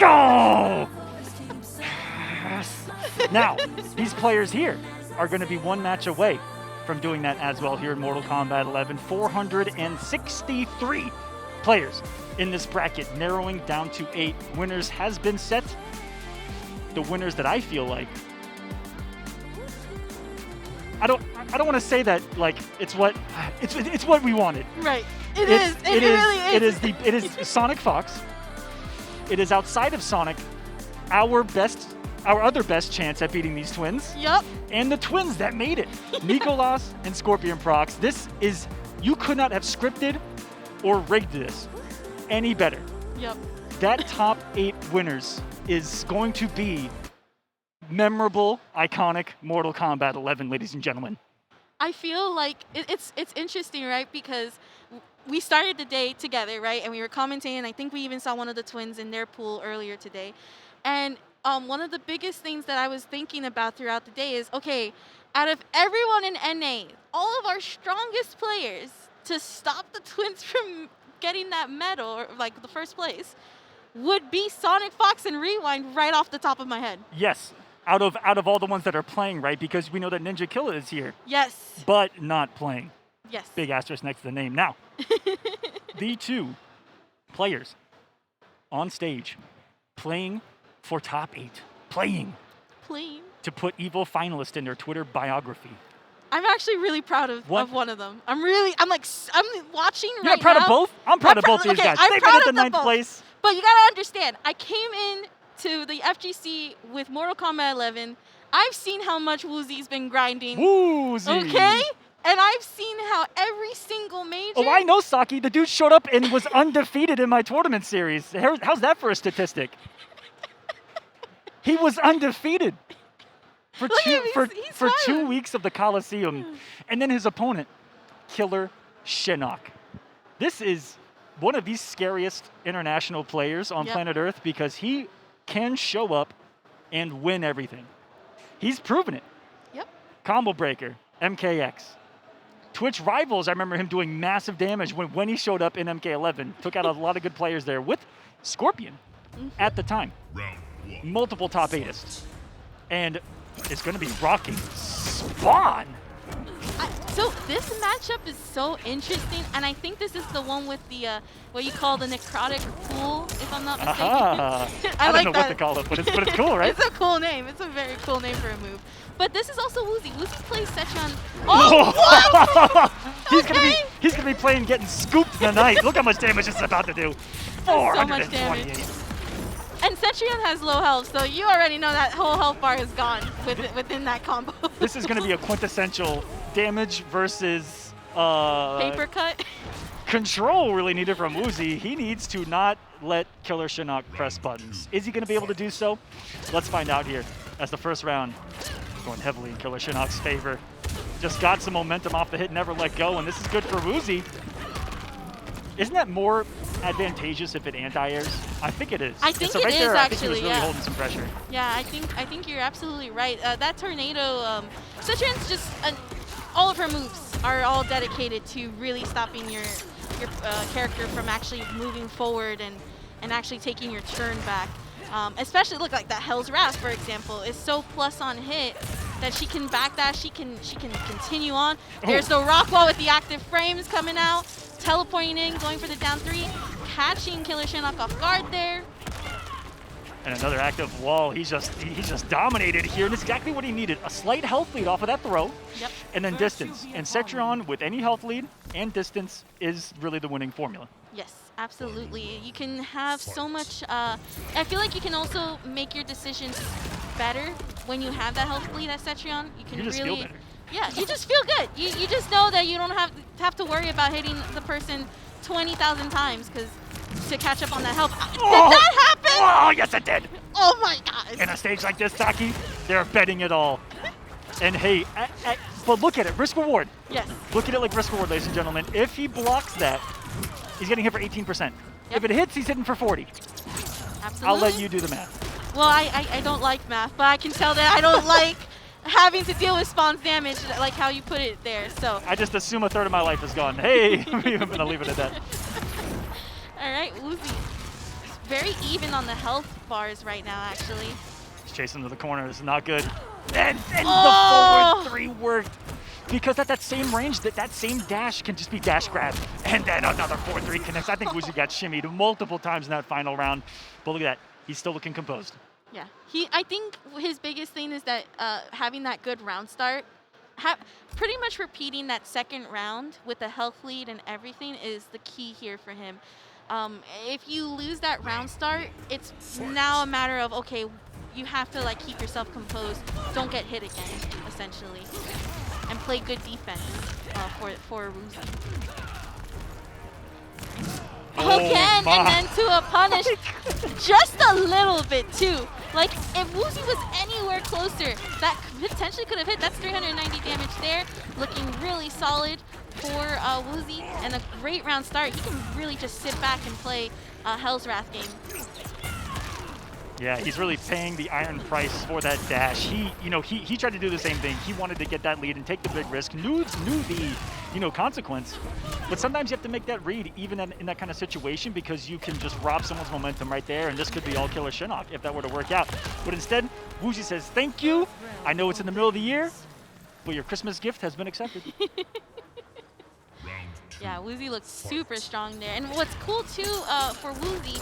go! Yes. Now, these players here are going to be one match away from doing that as well here in Mortal Kombat 11. 463 players in this bracket, narrowing down to 8 winners has been set. The winners that I feel like, I don't want to say that like it's what we wanted. Right. It really is. It is Sonic Fox. It is outside of Sonic, our other best chance at beating these twins. Yep. And the twins that made it, Nicolas and Scorpion Prox. You could not have scripted or rigged this any better. Yep. That top 8 winners is going to be memorable, iconic Mortal Kombat 11, ladies and gentlemen. I feel like it's interesting, right? Because we started the day together, right? And we were commenting, and I think we even saw one of the twins in their pool earlier today. And one of the biggest things that I was thinking about throughout the day is, okay, out of everyone in NA, all of our strongest players to stop the twins from getting that medal, or like the first place, would be Sonic, Fox, and Rewind right off the top of my head. Yes, out of all the ones that are playing, right? Because we know that Ninja Killa is here. Yes. But not playing. Yes. Big asterisk next to the name. Now, the 2 players on stage playing for top 8. Playing. To put Evo finalist in their Twitter biography. I'm actually really proud of one of them. I'm watching right now. You're proud of both? I'm proud of both these guys. They made it to 9th place. But you gotta understand, I came in to the FGC with Mortal Kombat 11. I've seen how much Wuuzie's been grinding. Wuuuzie. Okay? And I've seen how every single major... Oh, I know, Saki. The dude showed up and was undefeated in my tournament series. How's that for a statistic? He was undefeated for 2 weeks of the Coliseum. And then his opponent, Killerxinox. This is one of the scariest international players on planet Earth because he can show up and win everything. He's proven it. Yep. Combo Breaker, MKX. Twitch Rivals, I remember him doing massive damage when he showed up in MK11. Took out a lot of good players there with Scorpion at the time. Multiple top 8ists. And it's going to be rocking Spawn. So this matchup is so interesting, and I think this is the one with the what you call the necrotic pool, if I'm not mistaken. I don't know what to call it, but it's cool, right? It's a cool name. It's a very cool name for a move. But this is also Wuuzie. Wuuzie plays Setron. Oh, what? He's gonna be playing getting scooped tonight. Look how much damage this is about to do. 428. And Cetrion has low health, so you already know that whole health bar is gone within that combo. This is going to be a quintessential damage versus paper cut. Control really needed from Wuuzie. He needs to not let Killerxinox press buttons. Is he going to be able to do so? Let's find out here as the first round going heavily in Killerxinox's favor. Just got some momentum off the hit, never let go, and this is good for Wuuzie. Isn't that more advantageous if it anti-airs? I think it is. I think so it right is there, actually. I think he was really holding some pressure. Yeah, I think you're absolutely right. That tornado, Cetrion's just all of her moves are all dedicated to really stopping your character from actually moving forward and actually taking your turn back. Especially look like that Hell's Wrath, for example, is so plus on hit that she can backdash, she can continue on. There's the rock wall with the active frames coming out, teleporting in, going for the down 3, catching Killerxinox off guard there. And another active wall. He's just dominated here, and it's exactly what he needed. A slight health lead off of that throw, and then distance. And Cetrion with any health lead and distance is really the winning formula. Yes, absolutely. You can have so much, I feel like you can also make your decisions better when you have that health lead at Cetrion. You can just really feel better. Yeah, you just feel good. You just know that you don't have to worry about hitting the person 20,000 times to catch up on that health. Did that happen? Oh, yes it did. Oh my God. In a stage like this, Saki, they're betting it all. And hey, but look at it, risk reward. Yes. Look at it like risk reward, ladies and gentlemen. If he blocks that, he's getting hit for 18%. Yep. If it hits, he's hitting for 40. Absolutely. I'll let you do the math. Well, I don't like math, but I can tell that I don't like having to deal with Spawn's damage like how you put it there. So I just assume a third of my life is gone. Hey, I'm gonna leave it at that. All right, Wuuzie. very even on the health bars right now, actually. He's chasing to the corner. This is not good. And Oh! the forward 3 worked. Because at that same range, that same dash can just be dash grab. And then another 4-3 connects. I think Wuuuzie got shimmied multiple times in that final round. But look at that. He's still looking composed. Yeah, I think his biggest thing is that having that good round start, pretty much repeating that second round with the health lead and everything is the key here for him. If you lose that round start, it's now a matter of, okay, you have to like keep yourself composed, don't get hit again, essentially, and play good defense for Wuuuzie. Again, and then to a punish, just a little bit too. Like, if Wuuuzie was anywhere closer, that potentially could have hit. That's 390 damage there, looking really solid for Wuuuzie, and a great round start. He can really just sit back and play Hell's Wrath game. Yeah, he's really paying the iron price for that dash. He tried to do the same thing. He wanted to get that lead and take the big risk. Knew the consequence. But sometimes you have to make that read even in that kind of situation, because you can just rob someone's momentum right there, and this could be all Killerxinox if that were to work out. But instead, Wuuuzie says, "Thank you. I know it's in the middle of the year, but your Christmas gift has been accepted." Yeah, Wuuuzie looks super strong there. And what's cool too for Wuuuzie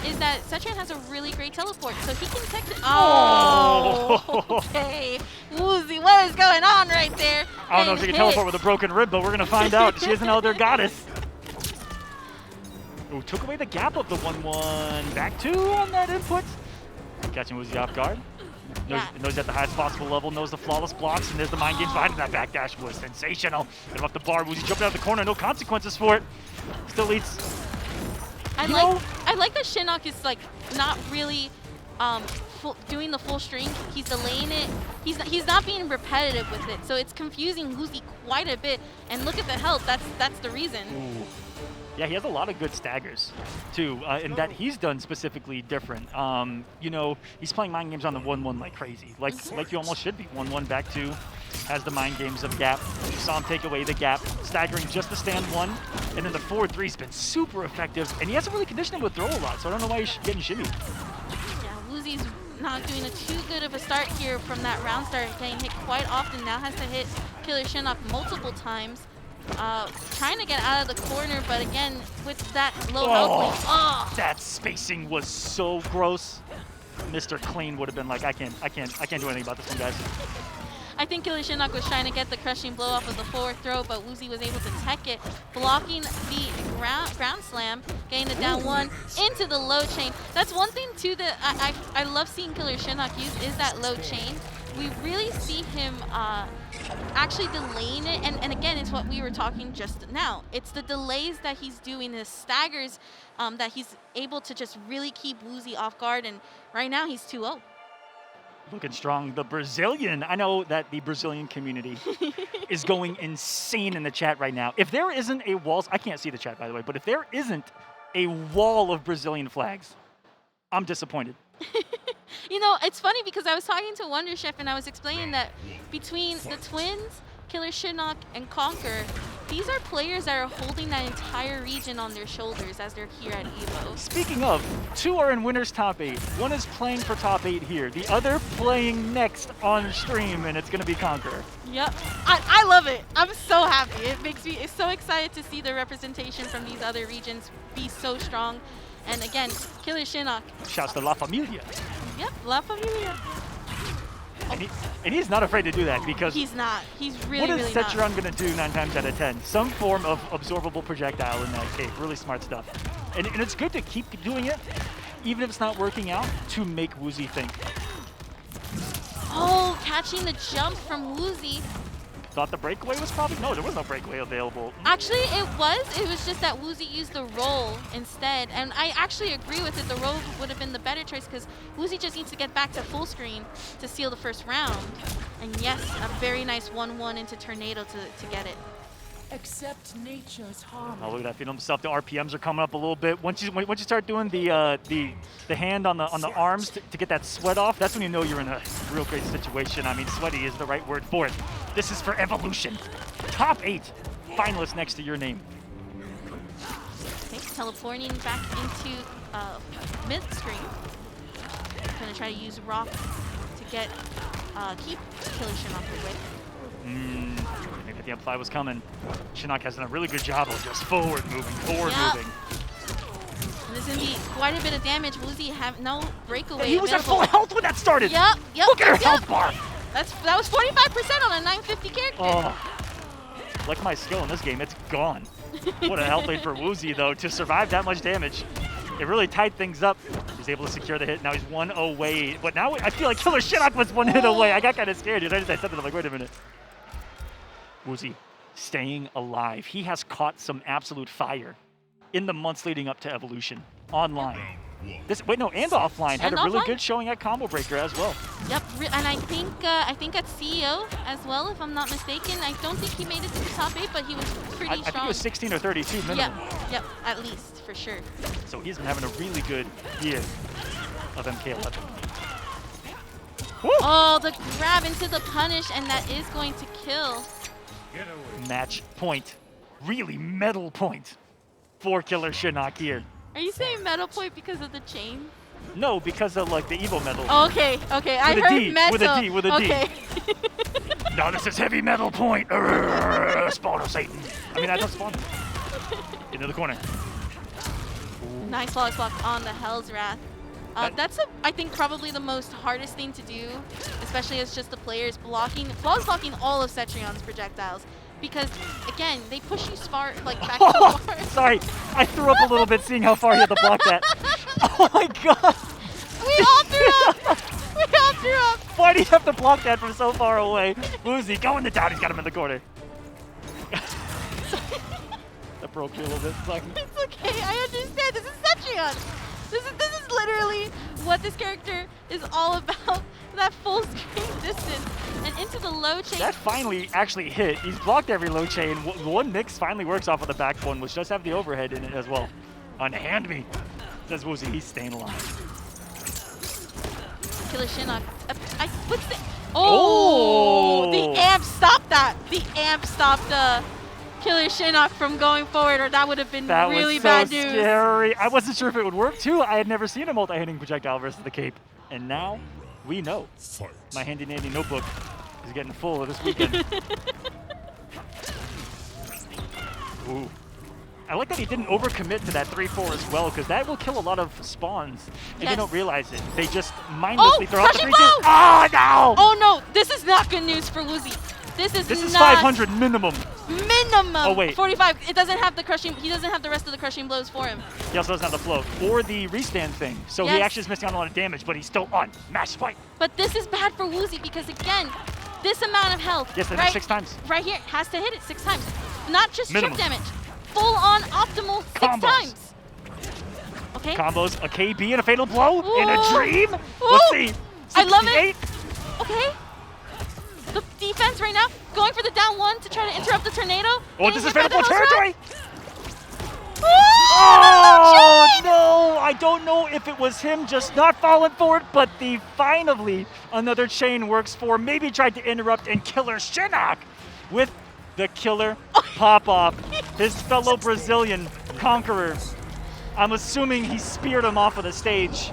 is that Setran has a really great teleport, so he can technically. Oh, okay. Wuuuzie, what is going on right there? I don't know if she can teleport with a broken rib, but we're gonna find out. She is an elder goddess. Ooh, took away the gap of the 1-1. Back 2 on that input. Catching Wuuuzie off guard. Knows he's at the highest possible level, knows the flawless blocks, and there's the mind games behind him. That backdash was sensational. Get him up the bar, Wuuuzie jumping out of the corner, no consequences for it. Still leads. I like that Xinox is like not really doing the full string. He's delaying it. He's not being repetitive with it, so it's confusing Wuuuzie quite a bit. And look at the health. That's the reason. Ooh. Yeah, he has a lot of good staggers, too, and that he's done specifically different. He's playing mind games on the 1-1 like crazy, like you almost should be. 1-1 back 2, has the mind games of gap. You saw him take away the gap, staggering just to stand 1, and then the 4-3's been super effective, and he hasn't really conditioned with throw a lot, so I don't know why he's getting shimmied. Yeah, Wuuzie's not doing too good of a start here from that round start, getting hit quite often. Now has to hit Killerxinox multiple times. Trying to get out of the corner, but again, with that low health. That spacing was so gross. Mr. Clean would have been like, I can't do anything about this one, guys. I think Killerxinox was trying to get the crushing blow off of the forward throw, but Wuuuzie was able to tech it, blocking the ground slam, getting the down 1 into the low chain. That's one thing too that I love seeing Killerxinox use, is that low chain. We really see him actually delaying it, and again, it's what we were talking just now. It's the delays that he's doing, the staggers that he's able to just really keep Wuuuzie off guard, and right now he's 2-0. Looking strong. The Brazilian, I know that the Brazilian community is going insane in the chat right now. If there isn't a wall, I can't see the chat by the way, but if there isn't a wall of Brazilian flags, I'm disappointed. You know, it's funny because I was talking to Wonder Chef and I was explaining that between the twins, Killerxinox, and Conquer, these are players that are holding that entire region on their shoulders as they're here at EVO. Speaking of, 2 are in Winners Top 8. 1 is playing for Top 8 here. The other playing next on stream, and it's going to be Conquer. Yep. I love it. I'm so happy. It makes me so excited to see the representation from these other regions be so strong. And again, Killerxinox. Shouts to La Familia. Yep, La Familia. And he's not afraid to do that, because he's not. He's really, really not. What is Setran going to do 9 times out of 10? Some form of absorbable projectile in that cape. Really smart stuff. And it's good to keep doing it, even if it's not working out, to make Wuuuzie think. Oh, catching the jump from Wuuuzie. Thought the breakaway was probably... No, there was no breakaway available. Actually, it was. It was just that Wuuuzie used the roll instead. And I actually agree with it. The roll would have been the better choice because Wuuuzie just needs to get back to full screen to seal the first round. And yes, a very nice 1-1 into Tornado to get it. Accept nature's harm. Oh, look at that, feeling himself. The RPMs are coming up a little bit. Once you start doing the hand on the arms to get that sweat off, that's when you know you're in a real great situation. I mean, sweaty is the right word for it. This is for Evolution. Top 8 finalists next to your name. teleporting back into mid-screen. Gonna try to use Rock to get keep Killerxinox away. Maybe the up-fly was coming. Shinnok has done a really good job of just forward moving. And this is gonna be quite a bit of damage. Wuuuzie have no breakaway. And he was at available. full health when that started. Yep. Look at her health bar. That was 45% on a 950 character. Oh, like my skill in this game, it's gone. What a health lead for Wuuuzie, though, to survive that much damage. It really tied things up. He's able to secure the hit. Now he's 1 away. But now I feel like Killerxinox was 1 hit away. I got kind of scared. As soon as I said that, I'm like, wait a minute. Wuuuzie staying alive. He has caught some absolute fire in the months leading up to Evolution online. And offline. Had a really good showing at Combo Breaker as well. Yep, and I think at CEO as well, if I'm not mistaken. I don't think he made it to the top 8, but he was pretty strong. I think it was 16 or 32 minimum. Yep, at least, for sure. So he's been having a really good year of MK11. Woo! Oh, the grab into the punish, and that is going to kill. Match point. Really metal point for Killerxinox here. Are you saying metal point because of the chain? No, because of like the Evo metal. Oh, okay. I heard metal. With a D. Okay. No, this is heavy metal point. Spawn of Satan. I mean, I don't spawn. Into the corner. Nice flawless block on the Hell's Wrath. That's, I think, probably the most hardest thing to do, especially as just the players flawless blocking all of Cetrion's projectiles. Because, again, they push you back so far. Sorry, I threw up a little bit seeing how far he had to block that. Oh my god! We all threw up! We all threw up! Why do you have to block that from so far away? Wuuuzie, go in the down, he's got him in the corner. That broke you a little bit. It's okay, I understand. This is Cetrion! This is literally what this character is all about. That full screen distance and into the low chain. That finally actually hit. He's blocked every low chain. One mix finally works off of the back one, which does have the overhead in it as well. Unhand me, says Wuuuzie. He's staying alive. Killerxinox. What's the? Oh! The amp stopped that. The amp stopped Killerxinox from going forward, or that would have been really bad news. That was so scary. I wasn't sure if it would work too. I had never seen a multi-hitting projectile versus the cape, and now we know. My handy-dandy notebook is getting full this weekend. Ooh. I like that he didn't overcommit to that 3-4 as well, because that will kill a lot of spawns, and they don't realize it. They just mindlessly throw out the 3-2. Oh, no! Oh, no! This is not good news for Wuuuzie. This is 500 minimum. Minimum. Oh, wait. 45. It doesn't have the crushing. He doesn't have the rest of the crushing blows for him. He also doesn't have the float or the restand thing. So he actually is missing out on a lot of damage, but he's still on match point. But this is bad for Wuuuzie because, again, this amount of health. Yes, they hit 6 times. Right here. Has to hit it 6 times. Not just chip damage. Full on optimal 6 times. Okay. Combos, a KB and a fatal blow in a dream. Ooh. Let's see. 68. I love it. Okay. The defense right now going for the down 1 to try to interrupt the tornado. Oh, this is fatal territory. Oh, no! I don't know if it was him just not falling for it, but finally another chain works for. Maybe tried to interrupt and Killerxinox with the killer pop-off. His fellow Brazilian conqueror. I'm assuming he speared him off of the stage,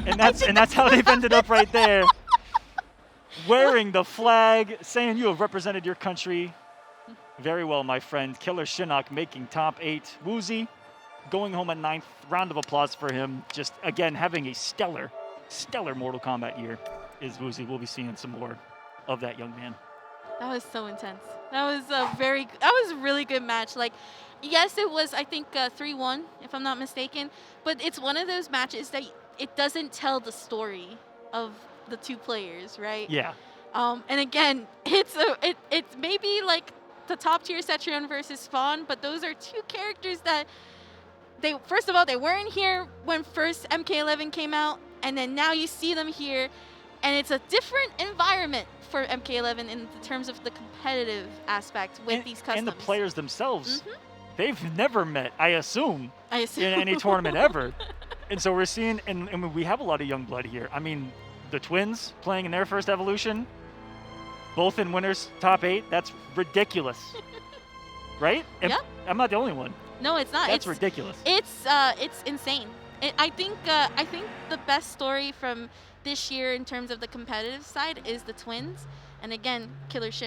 and that's how they've ended up right there. Wearing the flag, saying you have represented your country very well, my friend. Killerxinox making top 8. Wuuuzie going home at 9th. Round of applause for him. Just, again, having a stellar Mortal Kombat year is Wuuuzie. We'll be seeing some more of that young man. That was so intense. That was a really good match. Like, yes, it was, I think, 3-1, if I'm not mistaken. But it's one of those matches that it doesn't tell the story of the 2 players, right? Yeah. And again, it's maybe like the top tier Cetrion versus Spawn, but those are 2 characters that first of all, they weren't here when first MK11 came out, and then now you see them here, and it's a different environment for MK11 in terms of the competitive aspect with these customs. And the players themselves, they've never met, I assume, in any tournament ever. And so we're seeing, and we have a lot of young blood here. I mean, the twins playing in their first Evolution, both in winners top 8. That's ridiculous, right? Yeah. I'm not the only one. No, it's not. That's ridiculous. It's insane. I think the best story from this year in terms of the competitive side is the twins, and again, Killerxinox